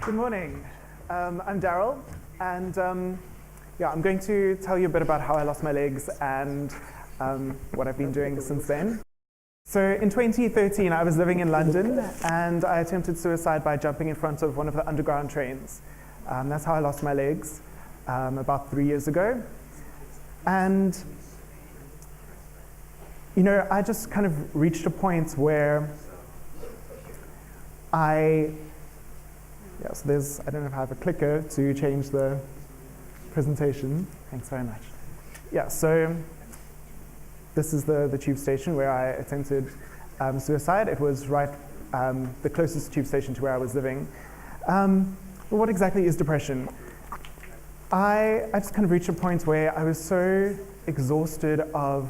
Good morning. I'm Daryl, and I'm going to tell you a bit about how I lost my legs and what I've been doing since then. So in 2013, I was living in London, and I attempted suicide by jumping in front of one of the underground trains. That's how I lost my legs about 3 years ago. And I just kind of reached a point where I don't know if I have a clicker to change the presentation. Thanks very much. Yeah, so this is the tube station where I attempted suicide. It was right the closest tube station to where I was living. What exactly is depression? I just kind of reached a point where I was so exhausted of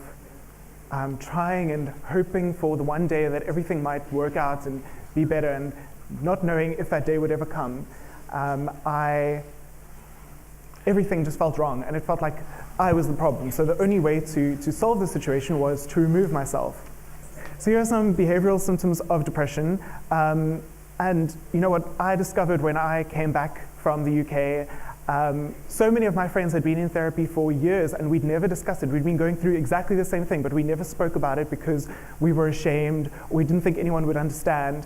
trying and hoping for the one day that everything might work out and be better, and not knowing if that day would ever come. Everything just felt wrong, and it felt like I was the problem. So the only way to solve the situation was to remove myself. So here are some behavioral symptoms of depression. And you know what I discovered when I came back from the UK? So many of my friends had been in therapy for years, and we'd never discussed it. We'd been going through exactly the same thing, but we never spoke about it because we were ashamed, or we didn't think anyone would understand.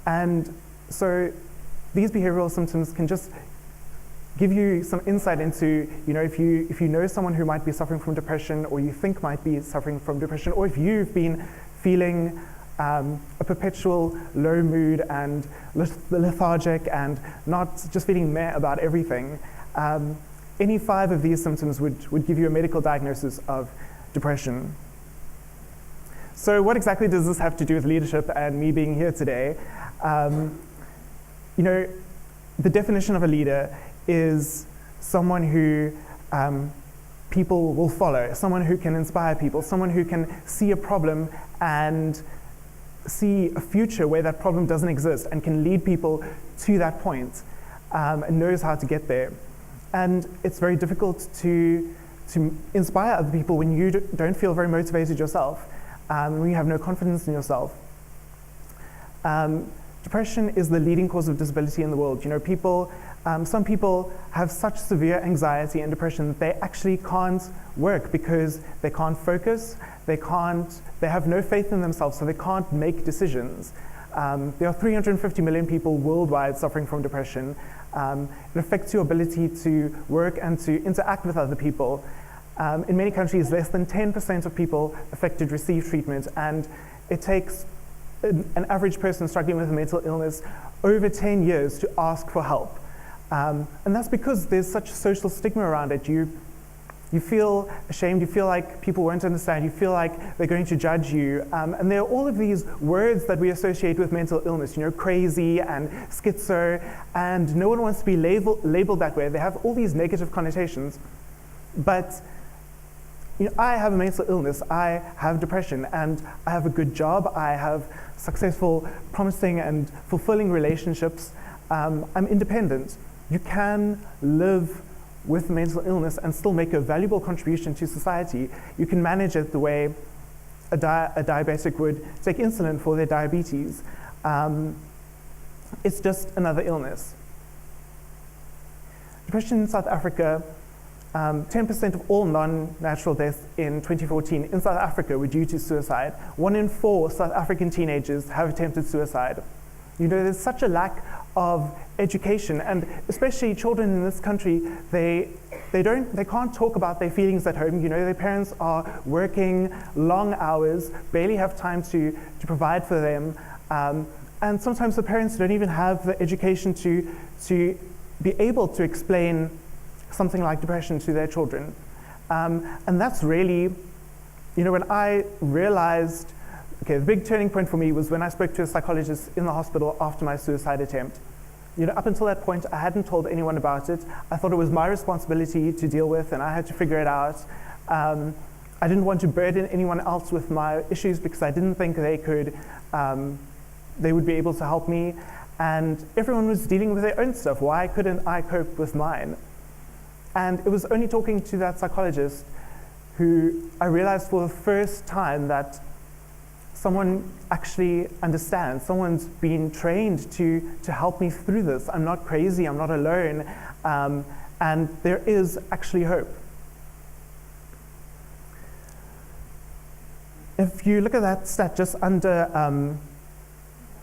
And so these behavioral symptoms can just give you some insight into, if you know someone who might be suffering from depression, or you think might be suffering from depression, or if you've been feeling a perpetual low mood and lethargic and not just feeling meh about everything. Any 5 of these symptoms would give you a medical diagnosis of depression. So what exactly does this have to do with leadership and me being here today? The definition of a leader is someone who people will follow, someone who can inspire people, someone who can see a problem and see a future where that problem doesn't exist and can lead people to that point, and knows how to get there. And it's very difficult to inspire other people when you don't feel very motivated yourself, when you have no confidence in yourself. Depression is the leading cause of disability in the world. Some people have such severe anxiety and depression that they actually can't work because they can't focus, they have no faith in themselves, so they can't make decisions. There are 350 million people worldwide suffering from depression. It affects your ability to work and to interact with other people. In many countries, less than 10% of people affected receive treatment, and it takes an average person struggling with a mental illness over 10 years to ask for help. And that's because there's such a social stigma around it. You feel ashamed, you feel like people won't understand, you feel like they're going to judge you. And there are all of these words that we associate with mental illness, crazy and schizo, and no one wants to be labeled that way. They have all these negative connotations. But I have a mental illness, I have depression, and I have a good job, I have successful, promising, and fulfilling relationships. I'm independent. You can live with mental illness and still make a valuable contribution to society. You can manage it the way a diabetic would take insulin for their diabetes. It's just another illness. Depression in South Africa, 10% of all non-natural deaths in 2014 in South Africa were due to suicide. 1 in 4 South African teenagers have attempted suicide. There's such a lack of education, and especially children in this country, they can't talk about their feelings at home. Their parents are working long hours, barely have time to provide for them, and sometimes the parents don't even have the education to be able to explain something like depression to their children. And that's really, when I realized, the big turning point for me was when I spoke to a psychologist in the hospital after my suicide attempt. Up until that point, I hadn't told anyone about it. I thought it was my responsibility to deal with, and I had to figure it out. I didn't want to burden anyone else with my issues because I didn't think they would be able to help me. And everyone was dealing with their own stuff. Why couldn't I cope with mine? And it was only talking to that psychologist who I realized for the first time that someone actually understands. Someone's been trained to help me through this. I'm not crazy, I'm not alone, and there is actually hope. If you look at that stat, just under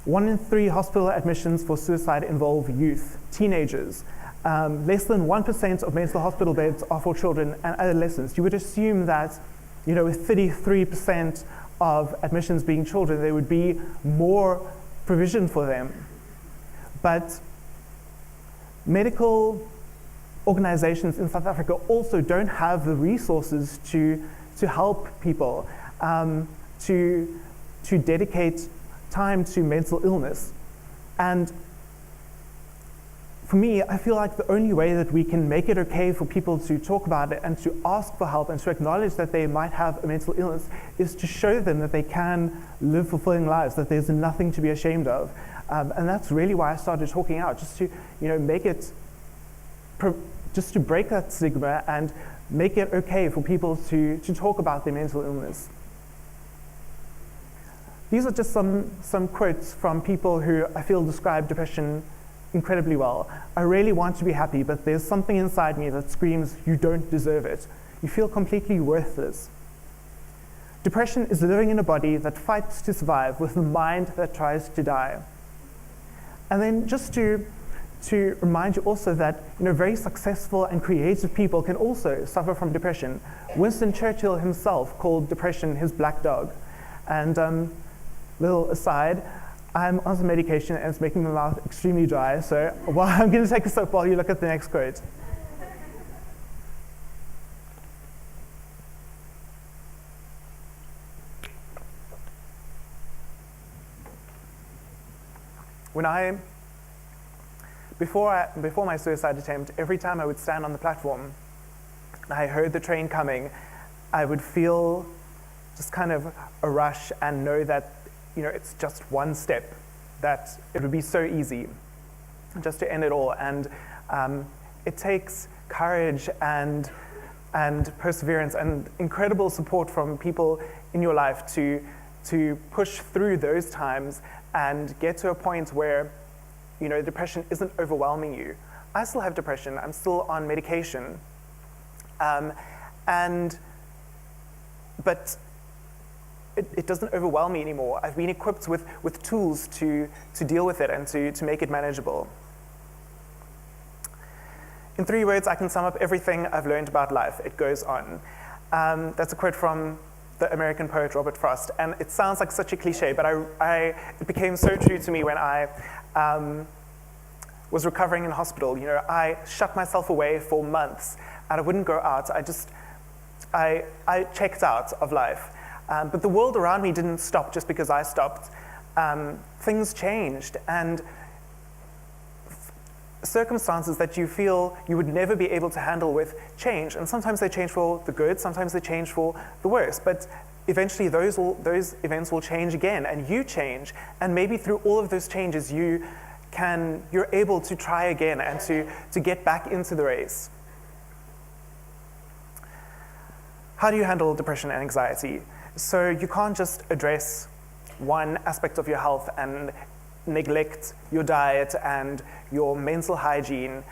1 in 3 hospital admissions for suicide involve youth, teenagers. Less than 1% of mental hospital beds are for children and adolescents. You would assume that, with 33% of admissions being children, there would be more provision for them. But medical organizations in South Africa also don't have the resources to help people, to dedicate time to mental illness. And for me, I feel like the only way that we can make it okay for people to talk about it and to ask for help and to acknowledge that they might have a mental illness is to show them that they can live fulfilling lives, that there's nothing to be ashamed of. And that's really why I started talking out, just to make it, just to break that stigma and make it okay for people to talk about their mental illness. These are just some quotes from people who I feel describe depression incredibly well. I really want to be happy, but there's something inside me that screams, you don't deserve it. You feel completely worthless. Depression is living in a body that fights to survive with a mind that tries to die. And then just to remind you also that very successful and creative people can also suffer from depression. Winston Churchill himself called depression his black dog. And little aside, I'm on some medication and it's making my mouth extremely dry, so I'm going to take a sip while you look at the next quote. Before my suicide attempt, every time I would stand on the platform, I heard the train coming, I would feel just kind of a rush and know that it's just one step, that it would be so easy just to end it all. And it takes courage and perseverance and incredible support from people in your life to push through those times and get to a point where depression isn't overwhelming you. I still have depression. I'm still on medication. But it doesn't overwhelm me anymore. I've been equipped with tools to deal with it and to make it manageable. In 3 words, I can sum up everything I've learned about life. It goes on. That's a quote from the American poet Robert Frost, and it sounds like such a cliche, but it became so true to me when I was recovering in hospital. I shut myself away for months, and I wouldn't go out. I checked out of life. But the world around me didn't stop just because I stopped. Things changed, and circumstances that you feel you would never be able to handle with change. And sometimes they change for the good, sometimes they change for the worse. But eventually those events will change again, and you change. And maybe through all of those changes, you're able to try again and to get back into the race. How do you handle depression and anxiety? So you can't just address one aspect of your health and neglect your diet and your mental hygiene,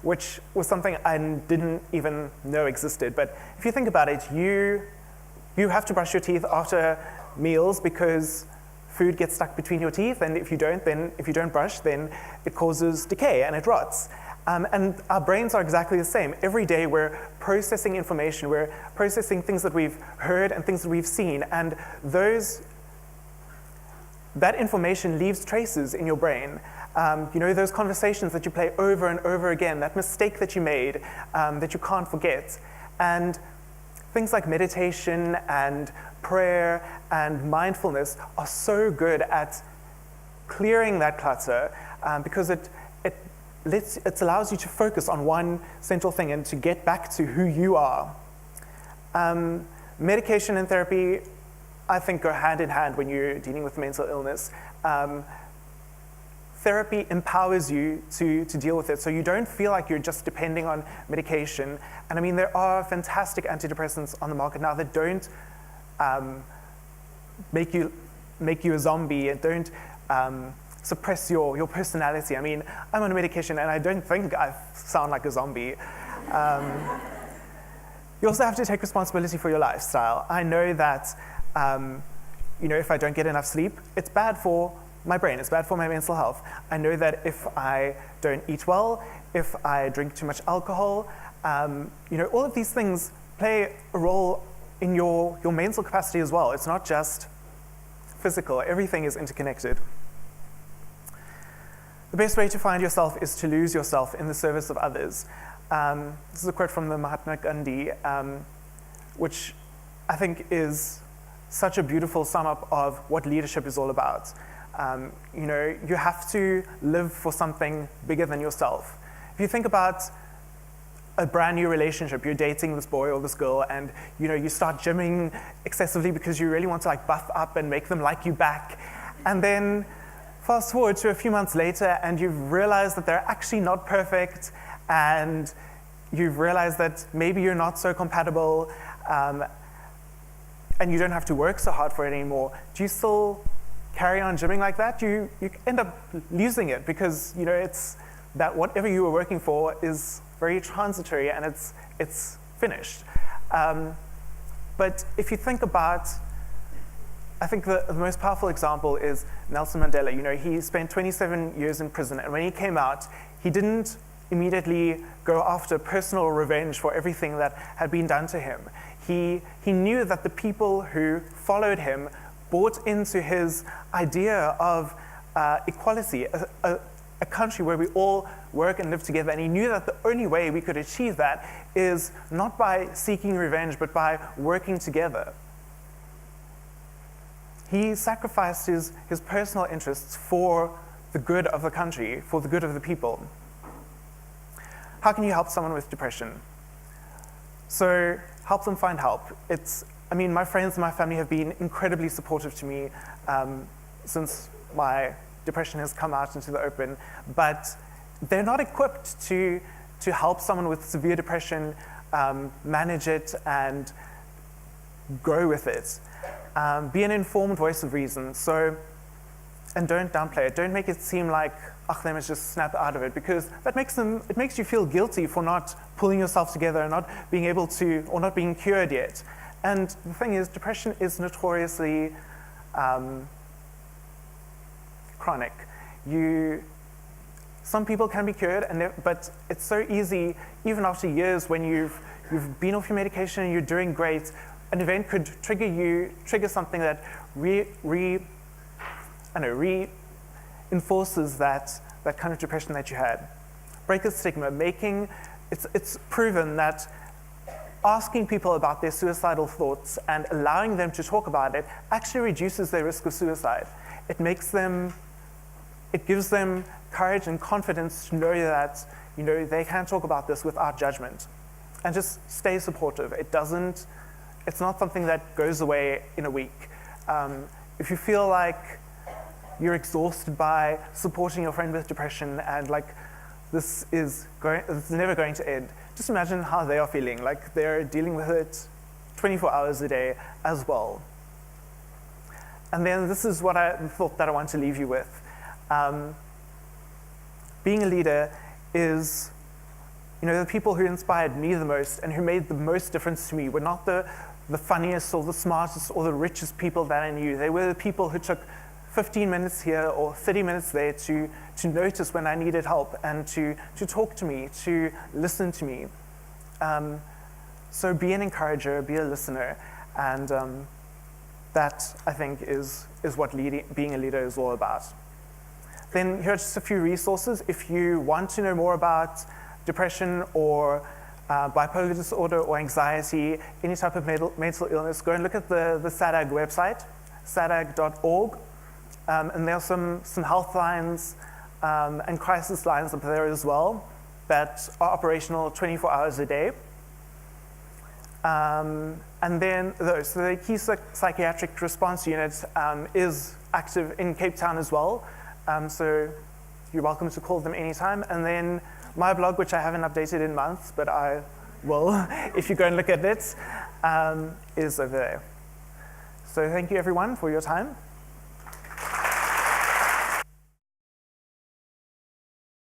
which was something I didn't even know existed. But if you think about it, you have to brush your teeth after meals because food gets stuck between your teeth, and if you don't brush, then it causes decay and it rots. And our brains are exactly the same. Every day we're processing information, we're processing things that we've heard and things that we've seen, and that information leaves traces in your brain. Those conversations that you play over and over again, that mistake that you made that you can't forget. And things like meditation and prayer and mindfulness are so good at clearing that clutter because it allows you to focus on one central thing and to get back to who you are. Medication and therapy, I think, go hand in hand when you're dealing with mental illness. Therapy empowers you to deal with it, so you don't feel like you're just depending on medication. And I mean, there are fantastic antidepressants on the market now that don't make you make you a zombie, and don't suppress your personality. I mean, I'm on a medication and I don't think I sound like a zombie. You also have to take responsibility for your lifestyle. I know that if I don't get enough sleep, it's bad for my brain, it's bad for my mental health. I know that if I don't eat well, if I drink too much alcohol, all of these things play a role in your mental capacity as well. It's not just physical, everything is interconnected. The best way to find yourself is to lose yourself in the service of others. This is a quote from the Mahatma Gandhi, which I think is such a beautiful sum up of what leadership is all about. You have to live for something bigger than yourself. If you think about a brand new relationship, you're dating this boy or this girl, and you start gymming excessively because you really want to buff up and make them like you back. And then fast forward to a few months later and you've realized that they're actually not perfect, and you've realized that maybe you're not so compatible, and you don't have to work so hard for it anymore. Do you still carry on gymming like that? You end up losing it because it's that whatever you were working for is very transitory and it's finished. But if you think about, I think the most powerful example is Nelson Mandela. He spent 27 years in prison, and when he came out, he didn't immediately go after personal revenge for everything that had been done to him. He knew that the people who followed him bought into his idea of equality, a country where we all work and live together, and he knew that the only way we could achieve that is not by seeking revenge, but by working together. He sacrificed his personal interests for the good of the country, for the good of the people. How can you help someone with depression? So help them find help. My friends and my family have been incredibly supportive to me since my depression has come out into the open, but they're not equipped to help someone with severe depression manage it and grow with it. Be an informed voice of reason. And don't downplay it. Don't make it seem like, they must just snap out of it, because it makes you feel guilty for not pulling yourself together and not being able to, or not being cured yet. And the thing is, depression is notoriously chronic. Some people can be cured, but it's so easy, even after years when you've been off your medication and you're doing great, an event could trigger something that reinforces that kind of depression that you had. Break the stigma. It's proven that asking people about their suicidal thoughts and allowing them to talk about it actually reduces their risk of suicide. It gives them courage and confidence to know that they can talk about this without judgment, and just stay supportive. It's not something that goes away in a week. If you feel like you're exhausted by supporting your friend with depression and it's never going to end, just imagine how they are feeling, like they're dealing with it 24 hours a day as well. And then this is what I thought that I want to leave you with. Being a leader is, the people who inspired me the most and who made the most difference to me were not the funniest or the smartest or the richest people that I knew. They were the people who took 15 minutes here or 30 minutes there to notice when I needed help and to talk to me, to listen to me. So be an encourager, be a listener, and that, I think, is what being a leader is all about. Then here are just a few resources. If you want to know more about depression or bipolar disorder or anxiety, any type of mental illness, go and look at the SADAG website, sadag.org. And there are some health lines and crisis lines up there as well that are operational 24 hours a day. And then, so the key psychiatric response unit is active in Cape Town as well. So you're welcome to call them anytime. And then my blog, which I haven't updated in months, but I will if you go and look at it, is over there. So thank you everyone for your time.